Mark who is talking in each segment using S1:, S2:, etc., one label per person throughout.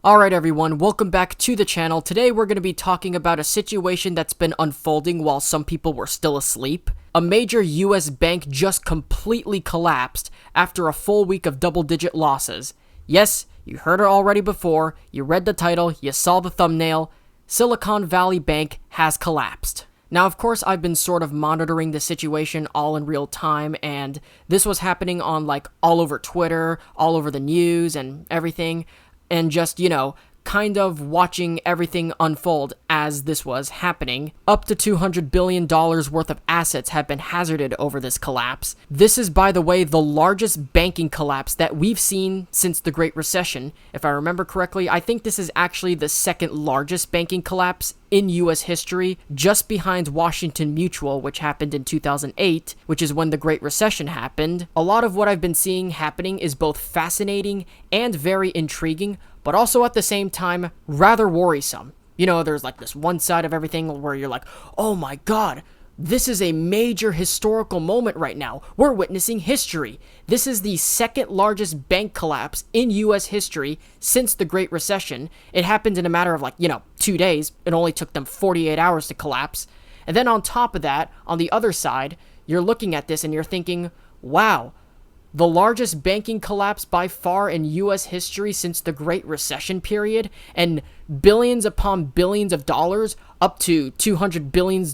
S1: Alright everyone, welcome back to the channel. Today we're going to be talking about a situation that's been unfolding while some people were still asleep. A major US bank just completely collapsed after a full week of double-digit losses. Yes, you heard it already before, you read the title, you saw the thumbnail. Silicon Valley Bank has collapsed. Now, of course, I've been sort of monitoring the situation all in real time, and this was happening on all over Twitter, all over the news and everything. And just, kind of watching everything unfold as this was happening. Up to $200 billion worth of assets have been hazarded over this collapse. This is, by the way, the largest banking collapse that we've seen since the Great Recession. If I remember correctly, I think this is actually the second largest banking collapse in US history, just behind Washington Mutual, which happened in 2008, which is when the Great Recession happened. A lot of what I've been seeing happening is both fascinating and very intriguing, but also at the same time, rather worrisome. There's this one side of everything where you're like, oh my god, this is a major historical moment right now. We're witnessing history. This is the second largest bank collapse in US history since the Great Recession. It happened in a matter of 2 days. It only took them 48 hours to collapse. And then on top of that, on the other side, you're looking at this and you're thinking, wow, the largest banking collapse by far in US history since the Great Recession period, and billions upon billions of dollars, up to $200 billion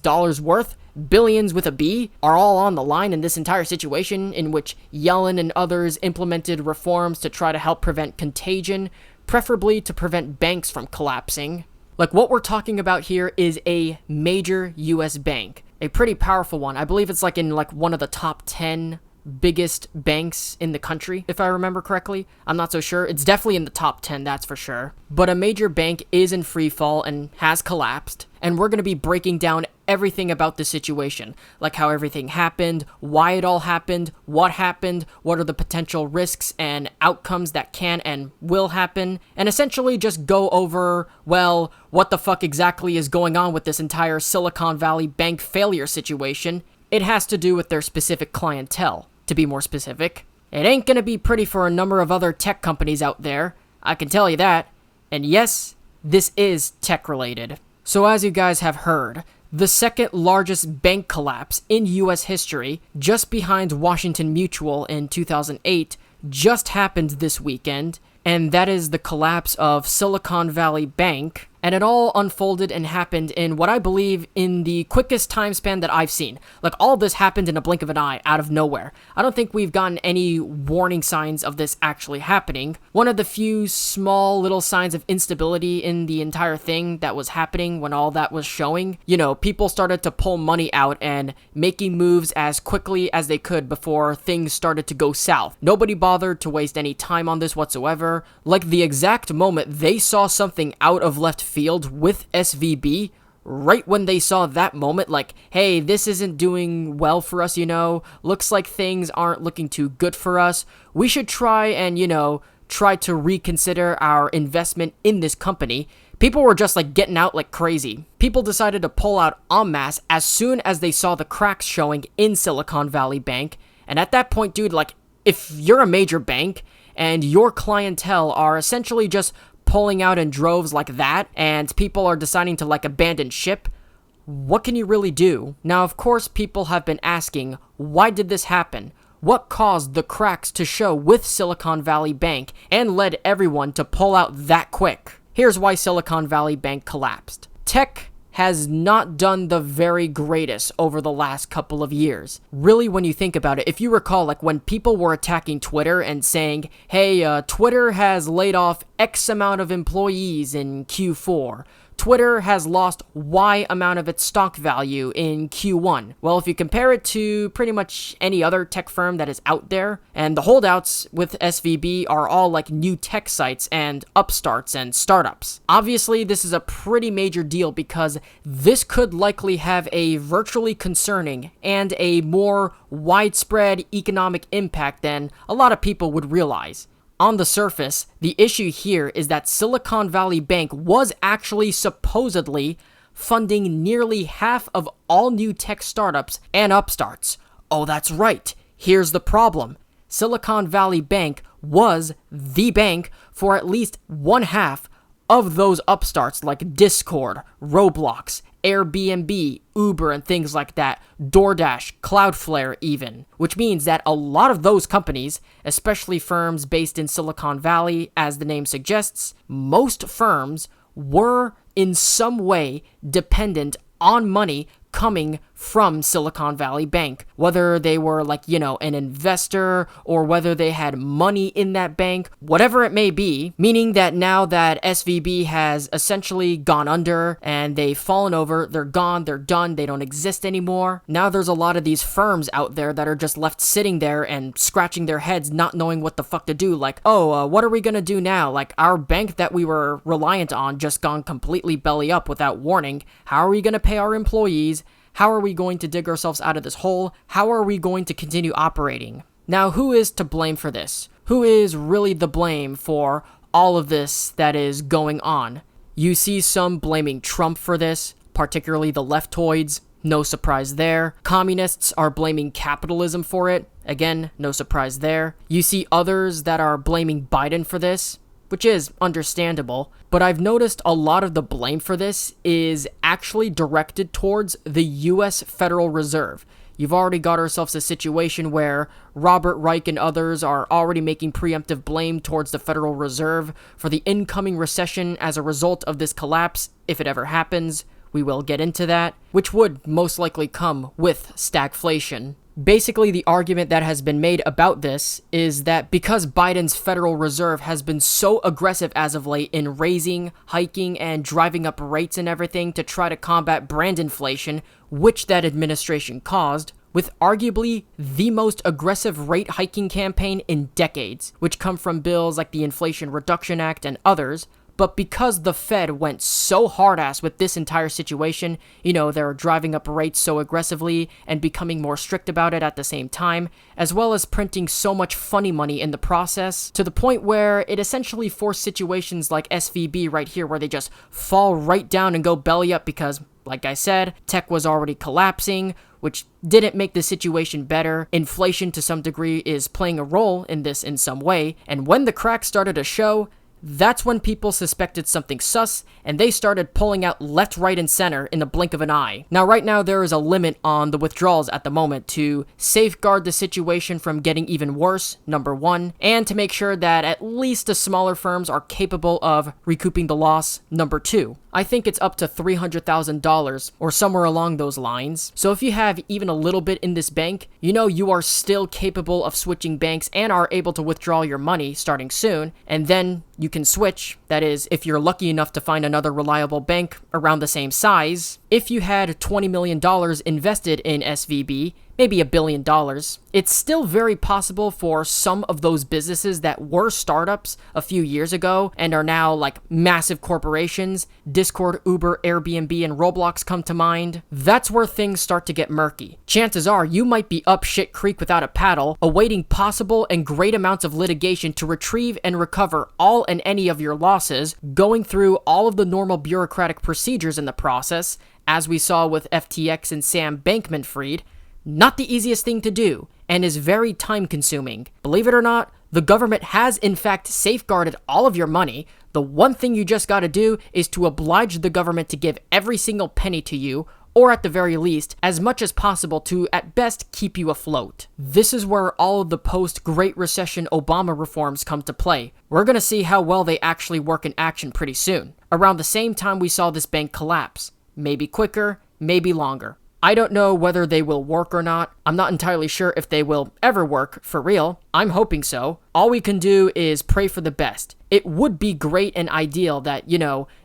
S1: worth, billions with a B, are all on the line in this entire situation in which Yellen and others implemented reforms to try to help prevent contagion, preferably to prevent banks from collapsing. What we're talking about here is a major US bank, a pretty powerful one. I believe it's in one of the top 10 biggest banks in the country, if I remember correctly. I'm not so sure. It's definitely in the top 10, that's for sure. But a major bank is in freefall and has collapsed, and we're going to be breaking down everything about the situation, how everything happened, why it all happened, what are the potential risks and outcomes that can and will happen, and essentially just go over, what the fuck exactly is going on with this entire Silicon Valley Bank failure situation. It has to do with their specific clientele. To be more specific, it ain't gonna be pretty for a number of other tech companies out there, I can tell you that. And yes, this is tech related. So as you guys have heard, the second largest bank collapse in US history, just behind Washington Mutual in 2008, just happened this weekend, and that is the collapse of Silicon Valley Bank. And it all unfolded and happened in what I believe in the quickest time span that I've seen. All this happened in a blink of an eye, out of nowhere. I don't think we've gotten any warning signs of this actually happening. One of the few small little signs of instability in the entire thing that was happening when all that was showing, people started to pull money out and making moves as quickly as they could before things started to go south. Nobody bothered to waste any time on this whatsoever. The exact moment they saw something out of left field with SVB, right when they saw that moment, hey, this isn't doing well for us, looks like things aren't looking too good for us, we should try and, try to reconsider our investment in this company. People were just getting out like crazy. People decided to pull out en masse as soon as they saw the cracks showing in Silicon Valley Bank. And at that point, dude, if you're a major bank and your clientele are essentially just pulling out in droves like that, and people are deciding to abandon ship, what can you really do? Now, of course, people have been asking, why did this happen? What caused the cracks to show with Silicon Valley Bank and led everyone to pull out that quick? Here's why Silicon Valley Bank collapsed. Tech has not done the very greatest over the last couple of years. Really, when you think about it, if you recall, when people were attacking Twitter and saying, hey, Twitter has laid off X amount of employees in Q4, Twitter has lost Y amount of its stock value in Q1. Well, if you compare it to pretty much any other tech firm that is out there, and the holdouts with SVB are all new tech sites and upstarts and startups. Obviously, this is a pretty major deal because this could likely have a virtually concerning and a more widespread economic impact than a lot of people would realize. On the surface, the issue here is that Silicon Valley Bank was actually supposedly funding nearly half of all new tech startups and upstarts. Oh, that's right. Here's the problem. Silicon Valley Bank was the bank for at least one half of those upstarts like Discord, Roblox, Airbnb, Uber, and things like that, DoorDash, Cloudflare even, which means that a lot of those companies, especially firms based in Silicon Valley, as the name suggests, most firms were in some way dependent on money coming from Silicon Valley Bank, whether they were an investor or whether they had money in that bank, whatever it may be, meaning that now that SVB has essentially gone under and they've fallen over, they're gone, they're done, they don't exist anymore. Now there's a lot of these firms out there that are just left sitting there and scratching their heads, not knowing what the fuck to do. What are we gonna do now? Our bank that we were reliant on just gone completely belly up without warning. How are we gonna pay our employees? How are we going to dig ourselves out of this hole? How are we going to continue operating? Now, who is to blame for this? Who is really the blame for all of this that is going on? You see some blaming Trump for this, particularly the leftoids. No surprise there. Communists are blaming capitalism for it. Again, no surprise there. You see others that are blaming Biden for this, which is understandable, but I've noticed a lot of the blame for this is actually directed towards the US Federal Reserve. You've already got ourselves a situation where Robert Reich and others are already making preemptive blame towards the Federal Reserve for the incoming recession as a result of this collapse, if it ever happens. We will get into that, which would most likely come with stagflation. Basically, the argument that has been made about this is that because Biden's Federal Reserve has been so aggressive as of late in raising, hiking, and driving up rates and everything to try to combat brand inflation, which that administration caused, with arguably the most aggressive rate hiking campaign in decades, which come from bills like the Inflation Reduction Act and others. But because the Fed went so hard-ass with this entire situation, they're driving up rates so aggressively and becoming more strict about it at the same time, as well as printing so much funny money in the process, to the point where it essentially forced situations like SVB right here, where they just fall right down and go belly up because, like I said, tech was already collapsing, which didn't make the situation better. Inflation to some degree is playing a role in this in some way, and when the cracks started to show, that's when people suspected something sus, and they started pulling out left, right, and center in the blink of an eye. Now, right now, there is a limit on the withdrawals at the moment to safeguard the situation from getting even worse, number one, and to make sure that at least the smaller firms are capable of recouping the loss, number two. I think it's up to $300,000 or somewhere along those lines. So if you have even a little bit in this bank, you are still capable of switching banks and are able to withdraw your money starting soon, and then you can switch. That is, if you're lucky enough to find another reliable bank around the same size. If you had $20 million invested in SVB, maybe $1 billion, it's still very possible for some of those businesses that were startups a few years ago and are now massive corporations, Discord, Uber, Airbnb, and Roblox come to mind. That's where things start to get murky. Chances are you might be up shit creek without a paddle, awaiting possible and great amounts of litigation to retrieve and recover all and any of your losses, going through all of the normal bureaucratic procedures in the process, as we saw with FTX and Sam Bankman-Fried. Not the easiest thing to do, and is very time-consuming. Believe it or not, the government has in fact safeguarded all of your money. The one thing you just gotta do is to oblige the government to give every single penny to you, or at the very least, as much as possible to, at best, keep you afloat. This is where all of the post-Great Recession Obama reforms come to play. We're gonna see how well they actually work in action pretty soon. Around the same time we saw this bank collapse. Maybe quicker, maybe longer. I don't know whether they will work or not. I'm not entirely sure if they will ever work, for real. I'm hoping so. All we can do is pray for the best. It would be great and ideal that,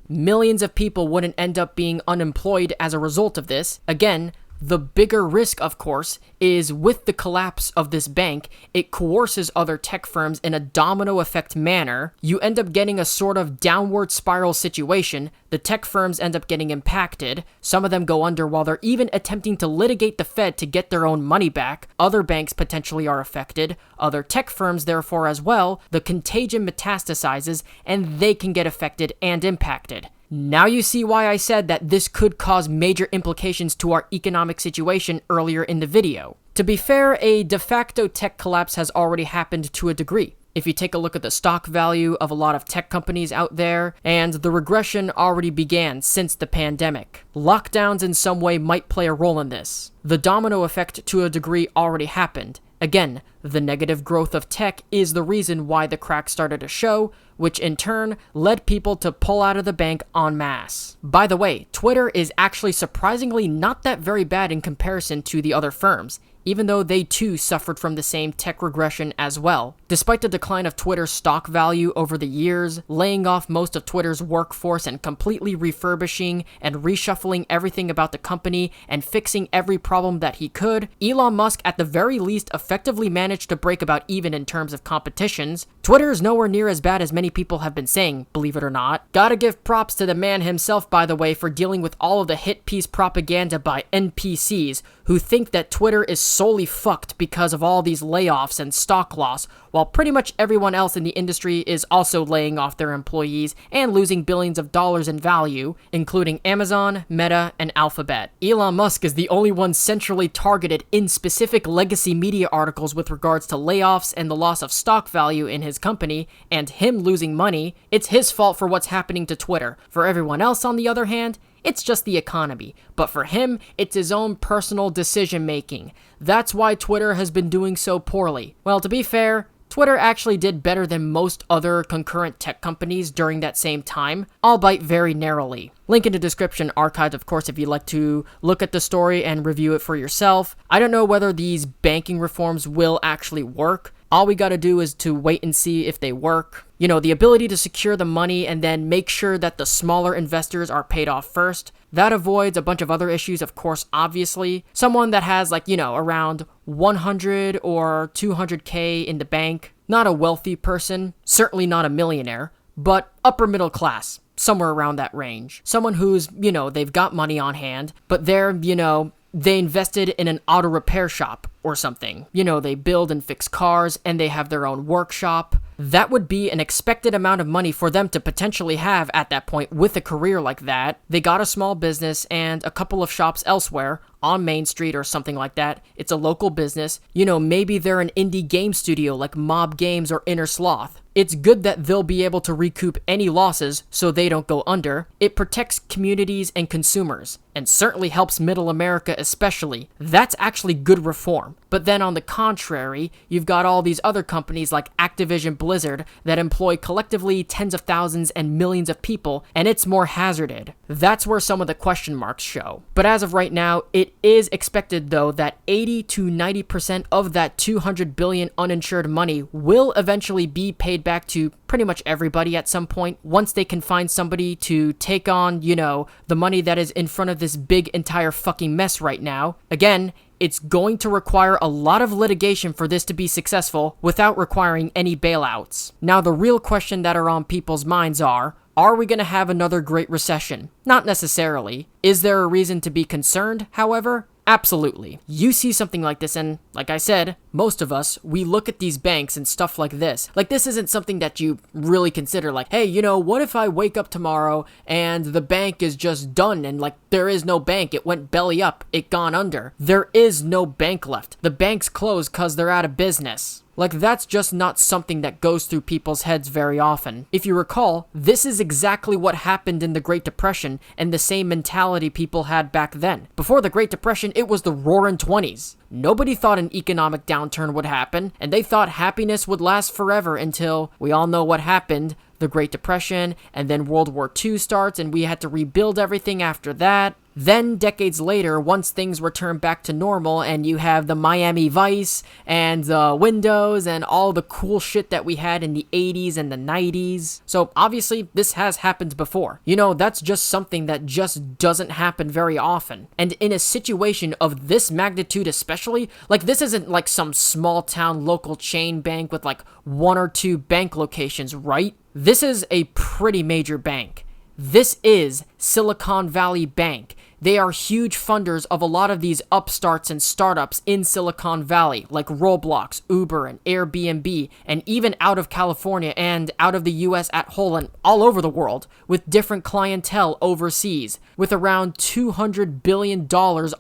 S1: millions of people wouldn't end up being unemployed as a result of this. Again, the bigger risk, of course, is with the collapse of this bank, it coerces other tech firms in a domino effect manner. You end up getting a sort of downward spiral situation. The tech firms end up getting impacted. Some of them go under while they're even attempting to litigate the Fed to get their own money back. Other banks potentially are affected. Other tech firms, therefore, as well. The contagion metastasizes, and they can get affected and impacted. Now you see why I said that this could cause major implications to our economic situation earlier in the video. To be fair, a de facto tech collapse has already happened to a degree. if you take a look at the stock value of a lot of tech companies out there, and the regression already began since the pandemic. Lockdowns in some way might play a role in this. The domino effect to a degree already happened. Again, the negative growth of tech is the reason why the crack started to show, which in turn led people to pull out of the bank en masse. By the way, Twitter is actually surprisingly not that very bad in comparison to the other firms, even though they too suffered from the same tech regression as well. Despite the decline of Twitter's stock value over the years, laying off most of Twitter's workforce and completely refurbishing and reshuffling everything about the company and fixing every problem that he could, Elon Musk at the very least effectively managed to break about even in terms of competitions. Twitter is nowhere near as bad as many people have been saying, believe it or not. Gotta give props to the man himself, by the way, for dealing with all of the hit piece propaganda by NPCs who think that Twitter is solely fucked because of all these layoffs and stock loss, while pretty much everyone else in the industry is also laying off their employees and losing billions of dollars in value, including Amazon, Meta, and Alphabet. Elon Musk is the only one centrally targeted in specific legacy media articles with regards to layoffs and the loss of stock value in his company, and him losing money. It's his fault for what's happening to Twitter. For everyone else, on the other hand, it's just the economy. But for him, it's his own personal decision-making. That's why Twitter has been doing so poorly. Well, to be fair, Twitter actually did better than most other concurrent tech companies during that same time, albeit very narrowly. Link in the description, archived of course if you'd like to look at the story and review it for yourself. I don't know whether these banking reforms will actually work. All we gotta do is to wait and see if they work. You know, the ability to secure the money and then make sure that the smaller investors are paid off first. That avoids a bunch of other issues, of course, obviously. Someone that has around 100 or 200K in the bank, not a wealthy person, certainly not a millionaire, but upper middle class, somewhere around that range. Someone who's, they've got money on hand, but they invested in an auto repair shop or something. They build and fix cars and they have their own workshop. That would be an expected amount of money for them to potentially have at that point with a career like that. They got a small business and a couple of shops elsewhere on Main Street or something like that. It's a local business. Maybe they're an indie game studio like Mob Games or Inner Sloth. It's good that they'll be able to recoup any losses so they don't go under. It protects communities and consumers, and certainly helps middle America especially. That's actually good reform. But then on the contrary, you've got all these other companies like Activision Blizzard that employ collectively tens of thousands and millions of people, and it's more hazarded. That's where some of the question marks show. But as of right now, it is expected though that 80 to 90% of that $200 billion uninsured money will eventually be paid back to pretty much everybody at some point once they can find somebody to take on, the money that is in front of this big entire fucking mess right now. Again, it's going to require a lot of litigation for this to be successful without requiring any bailouts. Now, the real question that are on people's minds are we going to have another Great Recession? Not necessarily. Is there a reason to be concerned, however? Absolutely. You see something like this and, like I said, most of us, we look at these banks and stuff like this. Like, this isn't something that you really consider like, hey, what if I wake up tomorrow and the bank is just done and there is no bank, it went belly up, it gone under. There is no bank left. The bank's closed because they're out of business. That's just not something that goes through people's heads very often. If you recall, this is exactly what happened in the Great Depression and the same mentality people had back then. Before the Great Depression, it was the roaring 20s. Nobody thought an economic downturn would happen, and they thought happiness would last forever until we all know what happened. The Great Depression, and then World War II starts, and we had to rebuild everything after that. Then, decades later, once things returned back to normal, and you have the Miami Vice, and the Windows, and all the cool shit that we had in the 80s and the 90s. So, obviously, this has happened before. That's just something that just doesn't happen very often. And in a situation of this magnitude especially, this isn't some small town local chain bank with one or two bank locations, right? This is a pretty major bank. This is Silicon Valley Bank. They are huge funders of a lot of these upstarts and startups in Silicon Valley, like Roblox, Uber, and Airbnb, and even out of California and out of the US at whole and all over the world, with different clientele overseas, with around $200 billion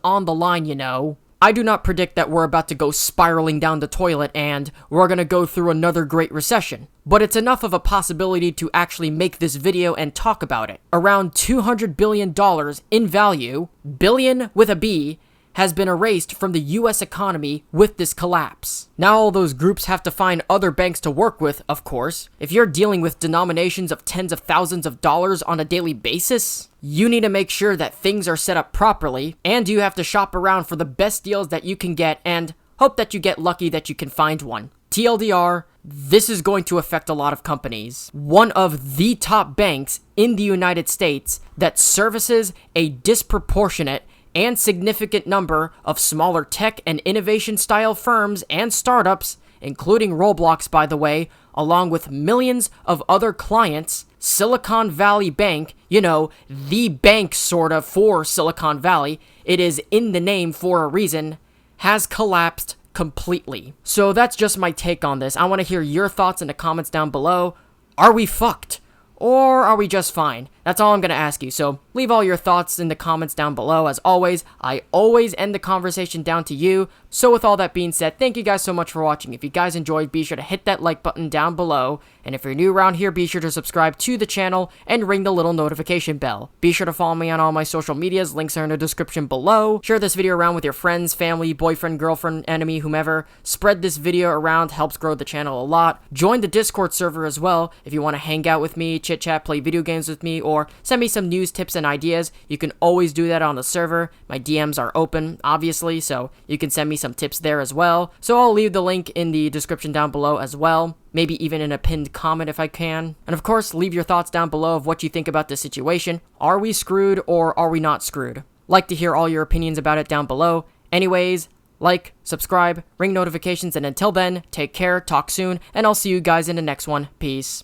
S1: on the line, I do not predict that we're about to go spiraling down the toilet and we're gonna go through another Great Recession. But it's enough of a possibility to actually make this video and talk about it. Around $200 billion in value, billion with a B, has been erased from the US economy with this collapse. Now all those groups have to find other banks to work with, of course. If you're dealing with denominations of tens of thousands of dollars on a daily basis, you need to make sure that things are set up properly, and you have to shop around for the best deals that you can get and hope that you get lucky that you can find one. TLDR, this is going to affect a lot of companies. One of the top banks in the United States that services a disproportionate and significant number of smaller tech and innovation style firms and startups, including Roblox by the way, along with millions of other clients, Silicon Valley Bank, the bank sort of for Silicon Valley, it is in the name for a reason, has collapsed completely. So that's just my take on this. I want to hear your thoughts in the comments down below. Are we fucked? Or are we just fine? That's all I'm going to ask you, so leave all your thoughts in the comments down below. As always, I always end the conversation down to you. So with all that being said, thank you guys so much for watching. If you guys enjoyed, be sure to hit that like button down below. And if you're new around here, be sure to subscribe to the channel and ring the little notification bell. Be sure to follow me on all my social medias. Links are in the description below. Share this video around with your friends, family, boyfriend, girlfriend, enemy, whomever. Spread this video around, helps grow the channel a lot. Join the Discord server as well if you want to hang out with me, chit chat, play video games with me, or send me some news, tips, and ideas. You can always do that on the server. My DMs are open, obviously, so you can send me some tips there as well. So I'll leave the link in the description down below as well. Maybe even in a pinned comment if I can. And of course, leave your thoughts down below of what you think about this situation. Are we screwed or are we not screwed? Like to hear all your opinions about it down below. Anyways, like, subscribe, ring notifications, and until then, take care, talk soon, and I'll see you guys in the next one. Peace.